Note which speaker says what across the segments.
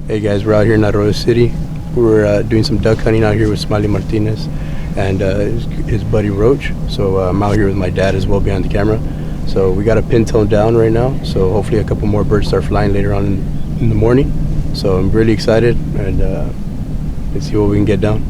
Speaker 1: Hey guys, we're out here in Arroyo City. We're doing some duck hunting out here with Smiley Martinez and his buddy Roach. So I'm out here with my dad as well behind the camera. So we got a pin tone down right now. So hopefully a couple more birds start flying later on in the morning. So I'm really excited, and let's see what we can get down.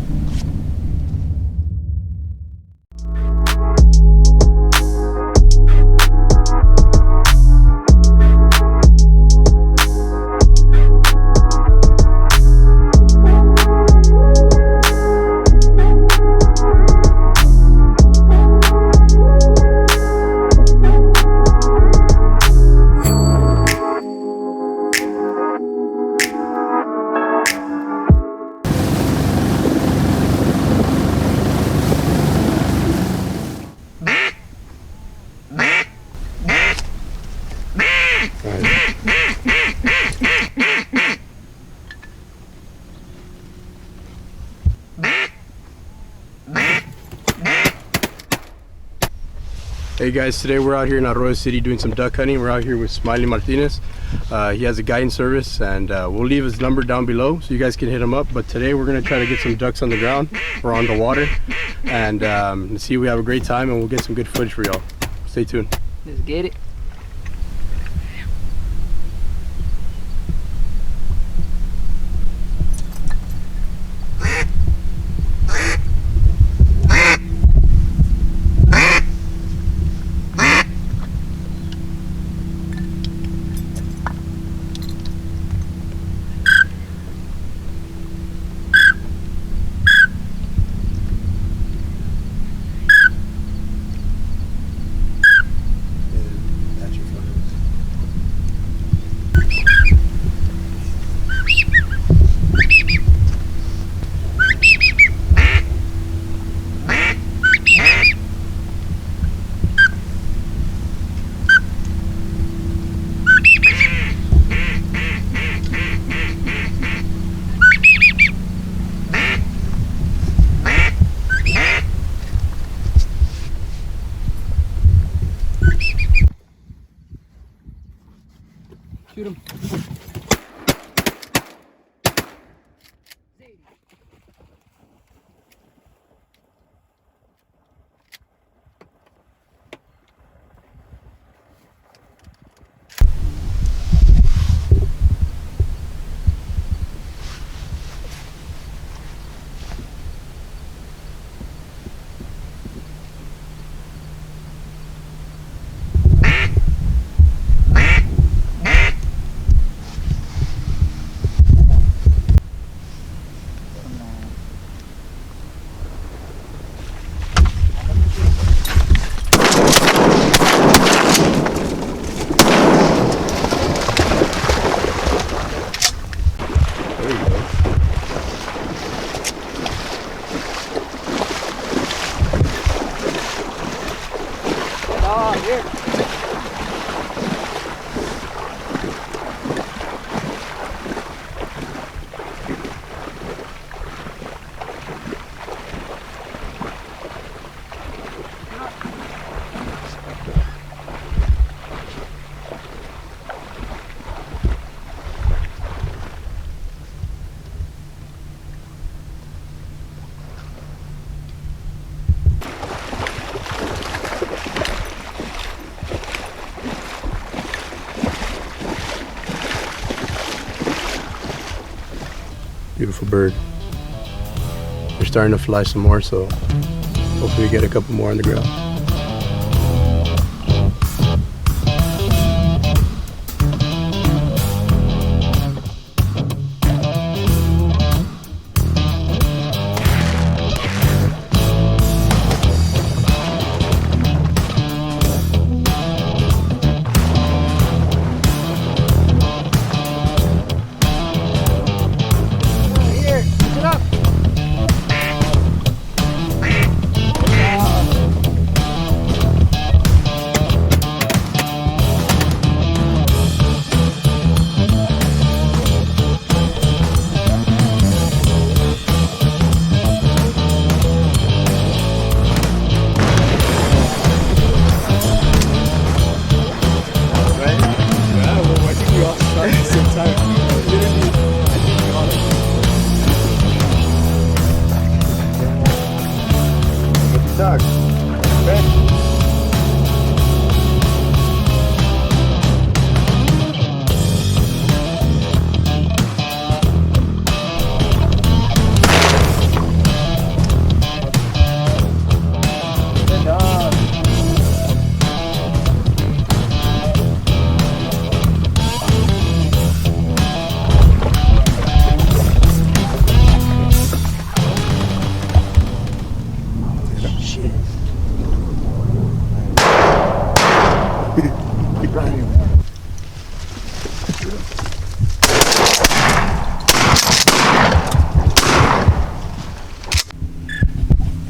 Speaker 1: Hey guys, today we're out here in Arroyo City doing some duck hunting. We're out here with Smiley Martinez. He has a guiding service, and we'll leave his number down below so you guys can hit him up. But today we're gonna try to get some ducks on the ground or on the water, and see we have a great time, and we'll get some good footage for y'all. Stay tuned.
Speaker 2: Let's get it. Shoot him.
Speaker 1: Beautiful bird. They're starting to fly some more, so hopefully we get a couple more on the ground.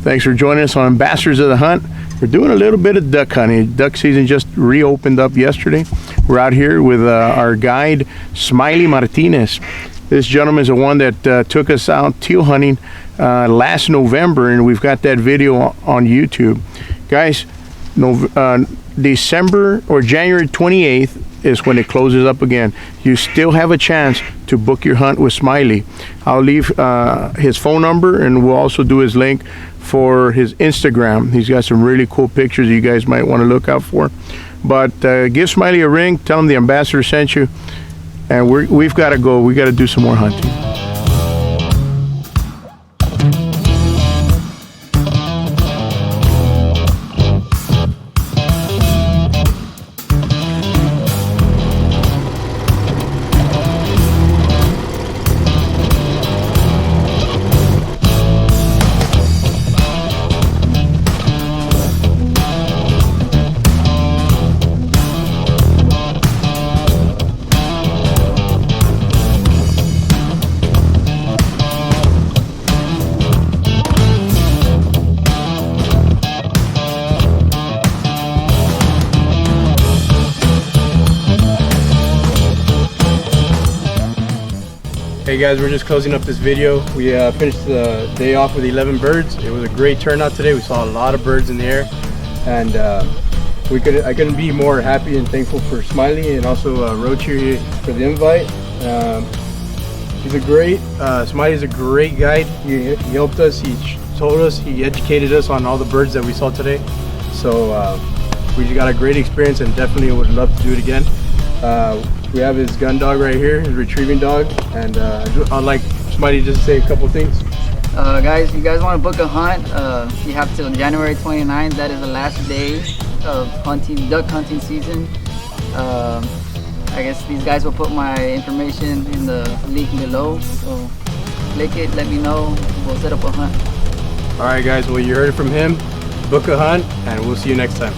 Speaker 2: Thanks for joining us on Ambassadors of the Hunt. We're doing a little bit of duck hunting. Duck season just reopened up yesterday. We're out here with our guide, Smiley Martinez. This gentleman is the one that took us out teal hunting last November, and we've got that video on YouTube. Guys, December or January 28th is when it closes up again. You still have a chance to book your hunt with Smiley. I'll leave his phone number, and we'll also do his link for his Instagram. He's got some really cool pictures you guys might want to look out for. But give Smiley a ring, tell him the ambassador sent you, and we've got to go. We got to do some more hunting.
Speaker 1: Hey guys, we're just closing up this video. We finished the day off with 11 birds. It was a great turnout today. We saw a lot of birds in the air, and I couldn't be more happy and thankful for Smiley and also Roach here for the invite. Smiley's a great guide. He helped us, he told us, he educated us on all the birds that we saw today. So we just got a great experience and definitely would love to do it again. We have his gun dog right here, his retrieving dog, and I'd like Smiley just to say a couple things.
Speaker 3: Guys, you guys want to book a hunt, you have till January 29th. That is the last day of duck hunting season. I guess these guys will put my information in the link below, so click it, let me know, we'll set up a hunt.
Speaker 1: Alright guys, well you heard it from him. Book a hunt, and we'll see you next time.